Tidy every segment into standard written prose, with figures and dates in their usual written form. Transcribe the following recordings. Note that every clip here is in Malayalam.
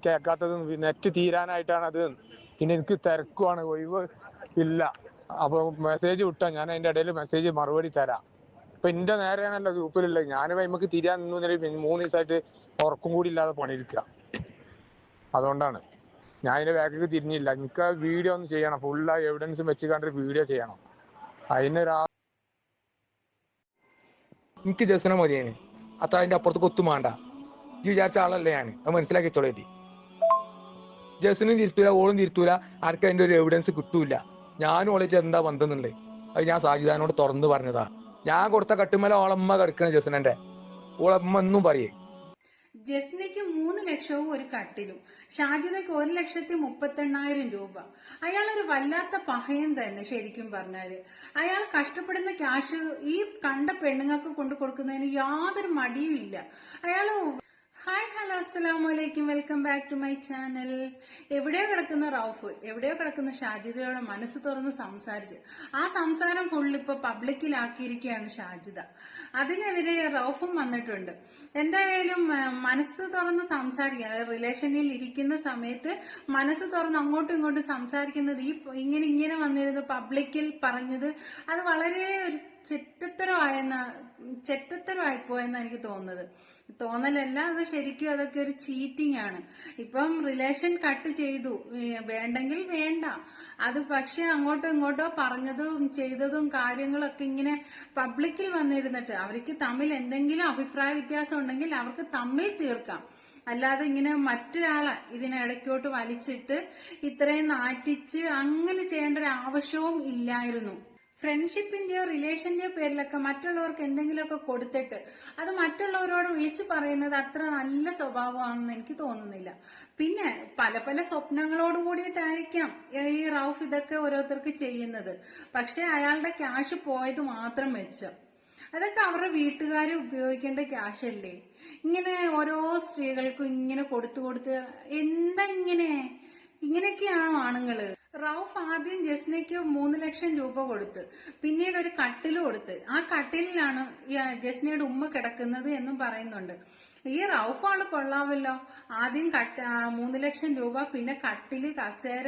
കേൾക്കാത്തത് നെറ്റ് തീരാനായിട്ടാണ് അത്. പിന്നെ എനിക്ക് തിരക്കുവാണ്, ഒഴിവ് ഇല്ല. അപ്പൊ മെസ്സേജ് വിട്ടാ ഞാൻ അതിന്റെ ഇടയിൽ മെസ്സേജ് മറുപടി തരാം. ഇപ്പൊ എന്റെ നേരെയാണല്ലോ ഗ്രൂപ്പിലുള്ളത്. ഞാൻ വൈമക്ക് തിരിയാൻ നിന്നു 3 ദിവസമായിട്ട് ഉറക്കം കൂടി ഇല്ലാതെ പണിയിരിക്കുക. അതുകൊണ്ടാണ് ഞാൻ അതിന്റെ ബാക്കിൽ തിരിഞ്ഞില്ല. എനിക്ക് വീഡിയോ ഒന്ന് ചെയ്യണം, ഫുള്ള് എവിഡൻസ് വെച്ച് കണ്ടൊരു വീഡിയോ ചെയ്യണം. എനിക്ക് ജസ്ന മതിയേന്, അത്ര അതിന്റെ അപ്പുറത്ത് കൊത്തും വേണ്ട. ഈ വിചാരിച്ച ആളല്ലേ ഞാൻ, അത് മനസ്സിലാക്കിത്തോളേറ്റി. ജസ്നും തിരുത്തൂല, ഓളും തിരുത്തൂല, ആർക്കും അതിന്റെ ഒരു എവിഡൻസ് കിട്ടൂല. ഞാനും ഓളേറ്റ് എന്താ ബന്ധമെന്നുള്ളത് അത് ഞാൻ സാജിദാനോട് തുറന്ന് പറഞ്ഞതാ. ഞാൻ കൊടുത്ത കട്ടുമല ഓളമ്മ കിടക്കണ ജസ്നന്റെ, ഓളമ്മ എന്നും പറയേ. ജസ്നയ്ക്ക് 3 ലക്ഷവും ഒരു കട്ടിലും, ഷാജിദയ്ക്ക് 1,38,000 രൂപ. അയാളൊരു വല്ലാത്ത പഹയൻ തന്നെ ശരിക്കും പറഞ്ഞാല്. അയാൾ കഷ്ടപ്പെടുന്ന ക്യാഷ് ഈ കണ്ട പെണ്ണുങ്ങൾക്ക് കൊണ്ടു കൊടുക്കുന്നതിന് യാതൊരു മടിയും ഇല്ല. അയാള് ഹായ് ഹലോ അസ്സലാമലൈക്കും, welcome back to my channel. എവിടെയോ കിടക്കുന്ന റൌഫ്, എവിടെയോ കിടക്കുന്ന ഷാജിദയോടെ മനസ്സ് തുറന്ന് സംസാരിച്ച് ആ സംസാരം ഫുൾ ഇപ്പൊ പബ്ലിക്കിലാക്കിയിരിക്കുകയാണ് ഷാജിദ. അതിനെതിരെ റൌഫും വന്നിട്ടുണ്ട്. എന്തായാലും മനസ്സ് തുറന്ന് സംസാരിക്കുക, റിലേഷനിൽ ഇരിക്കുന്ന സമയത്ത് മനസ്സ് തുറന്ന് അങ്ങോട്ടും ഇങ്ങോട്ടും സംസാരിക്കുന്നത് ഈ ഇങ്ങനെ വന്നിരുന്നു പബ്ലിക്കിൽ പറഞ്ഞത് അത് വളരെ ഒരു ചെറ്റത്തരമായിപ്പോയെന്ന് എനിക്ക് തോന്നലല്ല, അത് ശരിക്കും അതൊക്കെ ഒരു ചീറ്റിംഗ് ആണ്. ഇപ്പം റിലേഷൻ കട്ട് ചെയ്തു, വേണ്ടെങ്കിൽ വേണ്ട. അത് പക്ഷെ അങ്ങോട്ടോ ഇങ്ങോട്ടോ പറഞ്ഞതും ചെയ്തതും കാര്യങ്ങളൊക്കെ ഇങ്ങനെ പബ്ലിക്കിൽ വന്നിരുന്നിട്ട് അവർക്ക് തമ്മിൽ എന്തെങ്കിലും അഭിപ്രായ വ്യത്യാസം ഉണ്ടെങ്കിൽ അവർക്ക് തമ്മിൽ തീർക്കാം. അല്ലാതെ ഇങ്ങനെ മറ്റൊരാളെ ഇതിനിടയ്ക്കോട്ട് വലിച്ചിട്ട് ഇത്രയും നാറ്റിച്ച് അങ്ങനെ ചെയ്യേണ്ട ഒരു ആവശ്യവും ഇല്ലായിരുന്നു. ഫ്രണ്ട്ഷിപ്പിന്റെയോ റിലേഷന്റെയോ പേരിലൊക്കെ മറ്റുള്ളവർക്ക് എന്തെങ്കിലുമൊക്കെ കൊടുത്തിട്ട് അത് മറ്റുള്ളവരോട് വിളിച്ചു പറയുന്നത് അത്ര നല്ല സ്വഭാവമാണെന്ന് എനിക്ക് തോന്നുന്നില്ല. പിന്നെ പല പല സ്വപ്നങ്ങളോട് കൂടിയിട്ടായിരിക്കാം ഈ റൌഫ് ഇതൊക്കെ ഓരോരുത്തർക്ക് ചെയ്യുന്നത്. പക്ഷെ അയാളുടെ ക്യാഷ് പോയത് മാത്രം മെച്ചം. അതൊക്കെ അവരുടെ വീട്ടുകാർ ഉപയോഗിക്കേണ്ട ക്യാഷ് അല്ലേ? ഇങ്ങനെ ഓരോ സ്ത്രീകൾക്കും ഇങ്ങനെ കൊടുത്ത് എന്താ ഇങ്ങനെയൊക്കെയാണോ ആണുങ്ങള്? റൌഫ് ആദ്യം ജസ്നയ്ക്ക് 3 ലക്ഷം രൂപ കൊടുത്ത്, പിന്നീട് ഒരു കട്ടില് കൊടുത്ത്. ആ കട്ടിലിലാണ് ജസ്നയുടെ ഉമ്മ കിടക്കുന്നത് എന്നും പറയുന്നുണ്ട്. ഈ റൌഫ് ആള് കൊള്ളാമല്ലോ. ആദ്യം 3 ലക്ഷം രൂപ, പിന്നെ കട്ടില്, കസേര,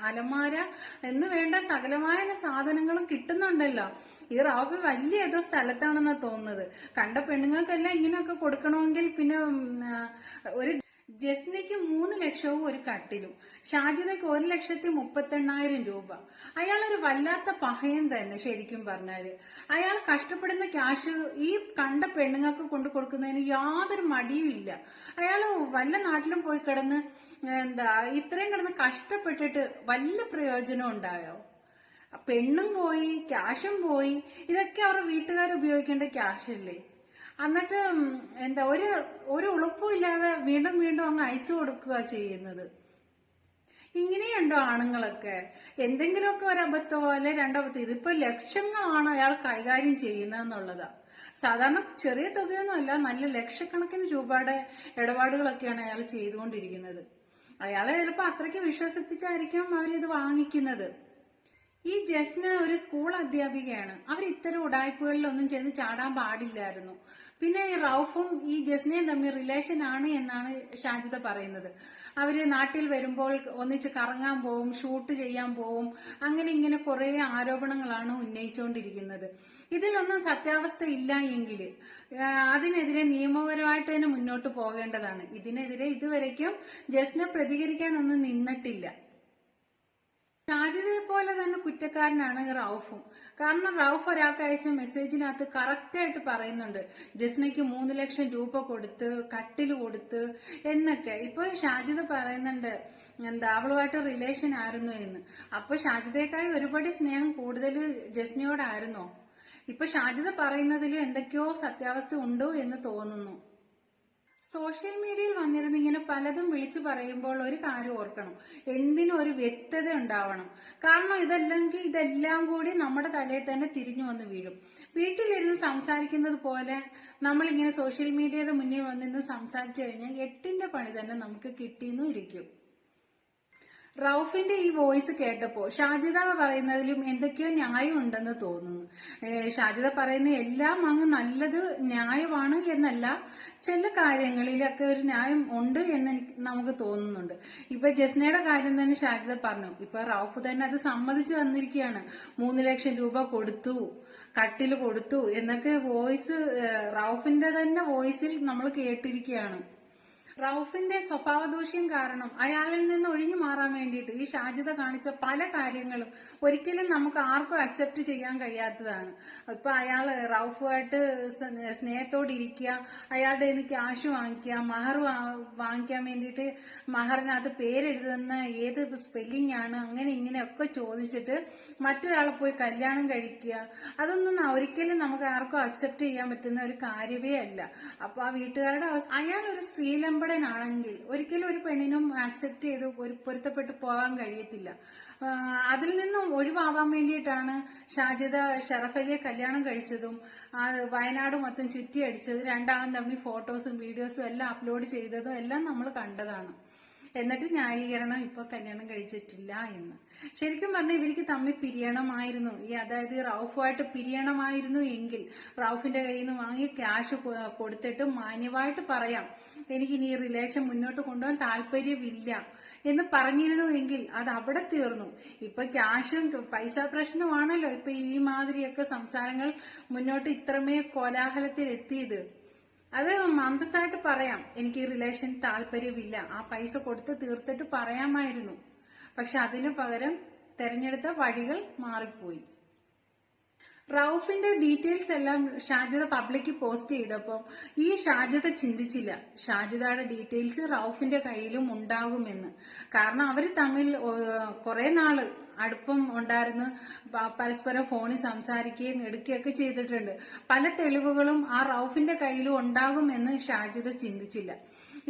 അലമാര എന്ന് വേണ്ട സകലമായ സാധനങ്ങളും കിട്ടുന്നുണ്ടല്ലോ. ഈ റൌഫ് വലിയ ഏതോ സ്ഥലത്താണെന്നാ തോന്നുന്നത്. കണ്ട പെണ്ണുങ്ങൾക്കെല്ലാം ഇങ്ങനെയൊക്കെ കൊടുക്കണമെങ്കിൽ പിന്നെ ഒരു ജസ്നയ്ക്ക് 3 ലക്ഷവും ഒരു കട്ടിലും, ഷാജിദയ്ക്ക് 1,38,000 രൂപ. അയാളൊരു വല്ലാത്ത പഹയൻ തന്നെ ശരിക്കും പറഞ്ഞാല്. അയാൾ കഷ്ടപ്പെടുന്ന ക്യാഷ് ഈ കണ്ട പെണ്ണുങ്ങൾക്ക് കൊണ്ടു കൊടുക്കുന്നതിന് യാതൊരു മടിയും ഇല്ല. അയാള് വല്ല നാട്ടിലും പോയി കിടന്ന് ഇത്രയും കിടന്ന് കഷ്ടപ്പെട്ടിട്ട് വല്ല പ്രയോജനം ഉണ്ടായോ? പെണ്ണും പോയി, ക്യാഷും പോയി. ഇതൊക്കെ അവരുടെ വീട്ടുകാർ ഉപയോഗിക്കേണ്ട ക്യാഷ് അല്ലേ? എന്നിട്ട് ഒരു ഉളുപ്പും ഇല്ലാതെ വീണ്ടും വീണ്ടും അങ്ങ് അയച്ചു കൊടുക്കുക ചെയ്യുന്നത്. ഇങ്ങനെയുണ്ടോ ആണുങ്ങളൊക്കെ? എന്തെങ്കിലുമൊക്കെ ഒരബദ്ധമോ അല്ലെ രണ്ടബദ്ധം. ഇതിപ്പോ ലക്ഷങ്ങളാണ് അയാൾ കൈകാര്യം ചെയ്യുന്നതെന്നുള്ളതാ. സാധാരണ ചെറിയ തുകയൊന്നും അല്ല, നല്ല ലക്ഷക്കണക്കിന് രൂപയുടെ ഇടപാടുകളൊക്കെയാണ് അയാൾ ചെയ്തുകൊണ്ടിരിക്കുന്നത്. അയാളെ ചിലപ്പോ അത്രയ്ക്ക് വിശ്വസിപ്പിച്ചായിരിക്കും അവരിത് വാങ്ങിക്കുന്നത്. ഈ ജസ്ന ഒരു സ്കൂൾ അധ്യാപികയാണ്. അവർ ഇത്തരം ഉടായ്പകളിലൊന്നും ചെന്ന് ചാടാൻ പാടില്ലായിരുന്നു. പിന്നെ ഈ റൌഫും ഈ ജസ്നയും തമ്മിൽ റിലേഷൻ ആണ് എന്നാണ് ഷാജിദ പറയുന്നത്. അവര് നാട്ടിൽ വരുമ്പോൾ ഒന്നിച്ച് കറങ്ങാൻ പോവും, ഷൂട്ട് ചെയ്യാൻ പോവും, അങ്ങനെ ഇങ്ങനെ കുറെ ആരോപണങ്ങളാണ് ഉന്നയിച്ചുകൊണ്ടിരിക്കുന്നത്. ഇതിലൊന്നും സത്യാവസ്ഥ ഇല്ല എങ്കിൽ അതിനെതിരെ നിയമപരമായിട്ട് തന്നെ മുന്നോട്ട് പോകേണ്ടതാണ്. ഇതിനെതിരെ ഇതുവരയ്ക്കും ജസ്ന പ്രതികരിക്കാനൊന്നും നിന്നിട്ടില്ല. ഷാജിദയെ പോലെ തന്നെ കുറ്റക്കാരനാണ് റൌഫും. കാരണം റൌഫ് ഒരാൾക്ക് അയച്ച മെസ്സേജിനകത്ത് കറക്റ്റായിട്ട് പറയുന്നുണ്ട് ജസ്നയ്ക്ക് 3 ലക്ഷം രൂപ കൊടുത്ത്, കട്ടില് കൊടുത്ത് എന്നൊക്കെ. ഇപ്പൊ ഷാജിദ പറയുന്നുണ്ട് അവളുമായിട്ട് റിലേഷൻ ആയിരുന്നു എന്ന്. അപ്പൊ ഷാജിദയെക്കായി ഒരുപാട് സ്നേഹം കൂടുതൽ ജസ്നയോടായിരുന്നോ? ഇപ്പൊ ഷാജിദ പറയുന്നതിലും എന്തൊക്കെയോ സത്യാവസ്ഥ ഉണ്ടോ എന്ന് തോന്നുന്നു. സോഷ്യൽ മീഡിയയിൽ വന്നിരുന്ന് ഇങ്ങനെ പലതും വിളിച്ചു പറയുമ്പോൾ ഒരു കാര്യം ഓർക്കണം, എന്തിനും ഒരു വ്യക്തത ഉണ്ടാവണം. കാരണം ഇതല്ലെങ്കിൽ ഇതെല്ലാം കൂടി നമ്മുടെ തലയിൽ തന്നെ തിരിഞ്ഞു വന്ന് വീഴും. വീട്ടിലിരുന്ന് സംസാരിക്കുന്നത് പോലെ നമ്മളിങ്ങനെ സോഷ്യൽ മീഡിയയുടെ മുന്നിൽ വന്നിരുന്ന് സംസാരിച്ചു കഴിഞ്ഞാൽ 8ന്റെ പണി തന്നെ നമുക്ക് കിട്ടിയെന്നും ഇരിക്കും. റൌഫിന്റെ ഈ വോയിസ് കേട്ടപ്പോ ഷാജിദ പറയുന്നതിലും എന്തൊക്കെയോ ന്യായം ഉണ്ടെന്ന് തോന്നുന്നു. ഷാജിദ പറയുന്ന എല്ലാം അങ്ങ് നല്ലത് ന്യായമാണ് എന്നല്ല, ചില കാര്യങ്ങളിലൊക്കെ ഒരു ന്യായം ഉണ്ട് എന്ന് നമുക്ക് തോന്നുന്നുണ്ട്. ഇപ്പൊ ജസ്നയുടെ കാര്യം തന്നെ ഷാജിദ പറഞ്ഞു. ഇപ്പൊ റൌഫ് തന്നെ അത് സമ്മതിച്ചു തന്നിരിക്കുകയാണ്. 3 ലക്ഷം രൂപ കൊടുത്തു, കട്ടില് കൊടുത്തു എന്നൊക്കെ വോയിസ്, റൌഫിന്റെ തന്നെ വോയിസിൽ നമ്മൾ കേട്ടിരിക്കുകയാണ്. റൌഫിന്റെ സ്വഭാവദൂഷ്യം കാരണം അയാളിൽ നിന്ന് ഒഴിഞ്ഞു മാറാൻ വേണ്ടിയിട്ട് ഈ ഷാജിദ കാണിച്ച പല കാര്യങ്ങളും ഒരിക്കലും നമുക്ക് ആർക്കും അക്സെപ്റ്റ് ചെയ്യാൻ കഴിയാത്തതാണ്. ഇപ്പൊ അയാള് റൌഫുമായിട്ട് സ്നേഹത്തോടെ ഇരിക്കുക, അയാളുടെ കയ്യിൽ നിന്ന് ക്യാഷ് വാങ്ങിക്കുക, മഹർ വാങ്ങിക്കാൻ വേണ്ടിയിട്ട് മഹറിനകത്ത് പേരെഴുതുന്ന ഏത് സ്പെല്ലിംഗ് ആണ്, അങ്ങനെ ഇങ്ങനെയൊക്കെ ചോദിച്ചിട്ട് മറ്റൊരാളെ പോയി കല്യാണം കഴിക്കുക, അതൊന്നും ഒരിക്കലും നമുക്ക് ആർക്കും അക്സെപ്റ്റ് ചെയ്യാൻ പറ്റുന്ന ഒരു കാര്യമേ അല്ല. അപ്പൊ ആ വീട്ടുകാരുടെ അവസ്ഥ, അയാൾ ഒരു സ്ത്രീലമ്പടനാണെങ്കിൽ ഒരിക്കലും ഒരു പെണ്ണിനും ആക്സെപ്റ്റ് ചെയ്ത് പൊരുത്തപ്പെട്ടു പോകാൻ കഴിയത്തില്ല. അതിൽ നിന്നും ഒഴിവാവാൻ വേണ്ടിയിട്ടാണ് ഷാജിദ ഷറഫ് അലിയെ കല്യാണം കഴിച്ചതും വയനാട് മൊത്തം ചുറ്റിയടിച്ചതും രണ്ടാളും തമ്മിൽ ഫോട്ടോസും വീഡിയോസും എല്ലാം അപ്ലോഡ് ചെയ്തതും എല്ലാം നമ്മൾ കണ്ടതാണ്. എന്നിട്ട് ന്യായീകരണം ഇപ്പൊ കല്യാണം കഴിച്ചിട്ടില്ല എന്ന്. ശരിക്കും പറഞ്ഞാൽ ഇവർക്ക് തമ്മിൽ പിരിയണമായിരുന്നു. അതായത് റൌഫുമായിട്ട് പിരിയണമായിരുന്നു എങ്കിൽ റൌഫിന്റെ കയ്യിൽ നിന്ന് വാങ്ങി ക്യാഷ് കൊടുത്തിട്ട് മാന്യമായിട്ട് പറയാം, എനിക്കിനി ഈ റിലേഷൻ മുന്നോട്ട് കൊണ്ടുപോകാൻ താല്പര്യമില്ല എന്ന് പറഞ്ഞിരുന്നുവെങ്കിൽ അത് അവിടെ തീർന്നു. ഇപ്പൊ ക്യാഷും പൈസ പ്രശ്നമാണല്ലോ ഇപ്പൊ ഈ മാതിരിയൊക്കെ സംസാരങ്ങൾ മുന്നോട്ട് ഇത്രമേ കോലാഹലത്തിൽ എത്തിയത്. അത് അന്തസ്സായിട്ട് പറയാം, എനിക്ക് ഈ റിലേഷൻ താല്പര്യമില്ല, ആ പൈസ കൊടുത്ത് തീർത്തിട്ട് പറയാമായിരുന്നു. പക്ഷെ അതിനു പകരം തെരഞ്ഞെടുത്ത വഴികൾ മാറിപ്പോയി. റൌഫിന്റെ ഡീറ്റെയിൽസ് എല്ലാം ഷാജിദ പബ്ലിക് പോസ്റ്റ് ചെയ്തപ്പോ ഈ ഷാജിദ ചിന്തിച്ചില്ല ഷാജിദയുടെ ഡീറ്റെയിൽസ് റൌഫിന്റെ കയ്യിലും ഉണ്ടാകുമെന്ന്. കാരണം അവര് തമ്മിൽ കുറെ നാള് അടുപ്പം ഉണ്ടായിരുന്നു, പരസ്പരം ഫോണിൽ സംസാരിക്കുകയും എടുക്കുകയൊക്കെ ചെയ്തിട്ടുണ്ട്. പല തെളിവുകളും ആ റൌഫിന്റെ കയ്യിലും ഉണ്ടാകുമെന്ന് ഷാജിദ ചിന്തിച്ചില്ല.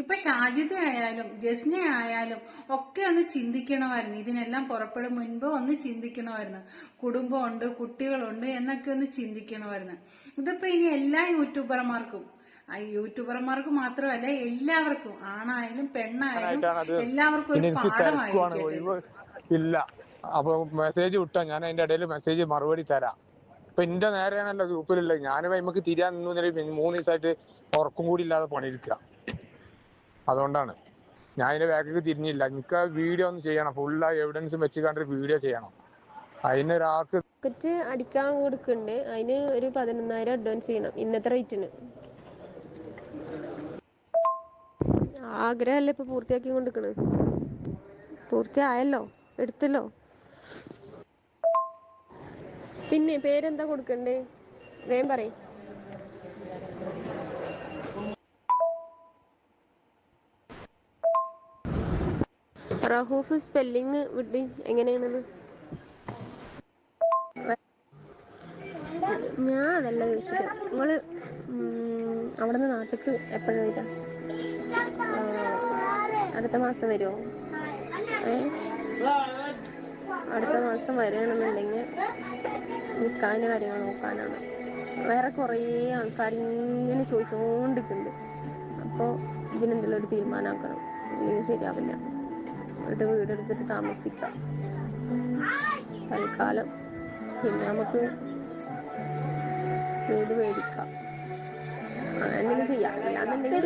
ഇപ്പൊ ഷാജിദ ആയാലും ജസ്ന ആയാലും ഒക്കെ ഒന്ന് ചിന്തിക്കണമായിരുന്നു, ഇതിനെല്ലാം പുറപ്പെടും മുൻപ് ഒന്ന് ചിന്തിക്കണമായിരുന്നു. കുടുംബമുണ്ട്, കുട്ടികളുണ്ട് എന്നൊക്കെ ഒന്ന് ചിന്തിക്കണമായിരുന്നു. ഇതിപ്പോ ഇനി എല്ലാ യൂട്യൂബർമാർക്ക് മാത്രമല്ല എല്ലാവർക്കും, ആണായാലും പെണ്ണായാലും എല്ലാവർക്കും ഒരു പാഠമായിരിക്കും. ഇല്ല, അപ്പൊ മെസ്സേജ് വിട്ടാ ഞാൻ അതിന്റെ ഇടയിൽ മെസ്സേജ് മറുപടി തരാം. ഇപ്പൊ എന്റെ നേരെയാണല്ലോ ഗ്രൂപ്പിലുള്ളത്. ഞാൻ നമുക്ക് തിരിയാൻ നിന്നു 3 ദിവസമായിട്ട് ഉറക്കും കൂടി ഇല്ലാതെ പണിയിരിക്കുക. അതുകൊണ്ടാണ് ഞാൻ അതിന്റെ ബാക്കിലേക്ക് തിരിഞ്ഞില്ല. എനിക്ക് വീഡിയോ ഒന്ന് ചെയ്യണം, ഫുള്ള് എവിഡൻസും വെച്ച് കണ്ടൊരു വീഡിയോ ചെയ്യണം. അതിന് ഒരാൾക്ക് അടിക്കാൻ കൊടുക്കുന്നുണ്ട്, അതിന് ഒരു 11,000 അഡ്വാൻസ് ചെയ്യണം ഇന്നത്തെ റേറ്റിന്. ആഗ്രഹമല്ലേ ഇപ്പൊ പൂർത്തിയാക്കി കൊണ്ടിരിക്കണ്, പൂർത്തിയായല്ലോ, എടുത്തല്ലോ. പിന്നെ പേരെന്താ കൊടുക്കണ്ടേ വേഗം പറയും. റഹൂഫ് സ്പെല്ലിങ് വിട്ട് എങ്ങനെയാണെന്ന് ഞാൻ അതല്ല ചോദിച്ചത്. നിങ്ങള് അവിടുന്ന് നാട്ടിക്ക് എപ്പോഴാ വരിക? അടുത്ത മാസം വരുമോ? അടുത്ത മാസം വരികയാണെന്നുണ്ടെങ്കിൽ നിൽക്കാൻ്റെ കാര്യങ്ങൾ നോക്കാനാണ്. വേറെ കുറേ ആൾക്കാർ ഇങ്ങനെ ചോദിച്ചുകൊണ്ടിരിക്കുന്നുണ്ട്. അപ്പോൾ ഇതിനെന്തെങ്കിലും ഒരു തീരുമാനമാക്കണം, ഇല്ലെങ്കിൽ ശരിയാവില്ല. എന്നിട്ട് വീടെടുത്തിട്ട് താമസിക്കാം തൽക്കാലം. പിന്നെ നമുക്ക് വീട് മേടിക്കാം, അങ്ങനെ എന്തെങ്കിലും ചെയ്യാം. അല്ലാന്നുണ്ടെങ്കിൽ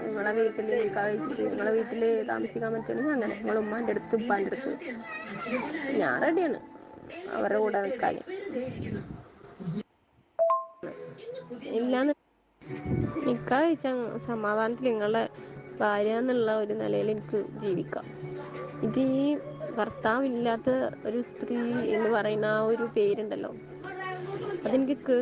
നിങ്ങളെ വീട്ടിൽ നിൽക്കാൻ വെച്ചിട്ട് നിങ്ങളെ വീട്ടിൽ താമസിക്കാൻ പറ്റുകയാണെങ്കിൽ അങ്ങനെ നിങ്ങളെ ഉമ്മാൻ്റെ അടുത്ത് ഉപ്പാൻ്റെ അടുത്ത് ഞാൻ റെഡിയാണ് അവരുടെ കൂടെ നിൽക്കാൻ. ഇല്ലാന്ന് നിൽക്കാൻ വെച്ചാൽ സമാധാനത്തിൽ നിങ്ങളുടെ ഭാര്യ എന്നുള്ള ഒരു നിലയിൽ എനിക്ക് ജീവിക്കാം. ഇത് ഈ ഭർത്താവില്ലാത്ത ഒരു സ്ത്രീ എന്ന് പറയുന്ന ആ ഒരു പേരുണ്ടല്ലോ, അതെനിക്ക്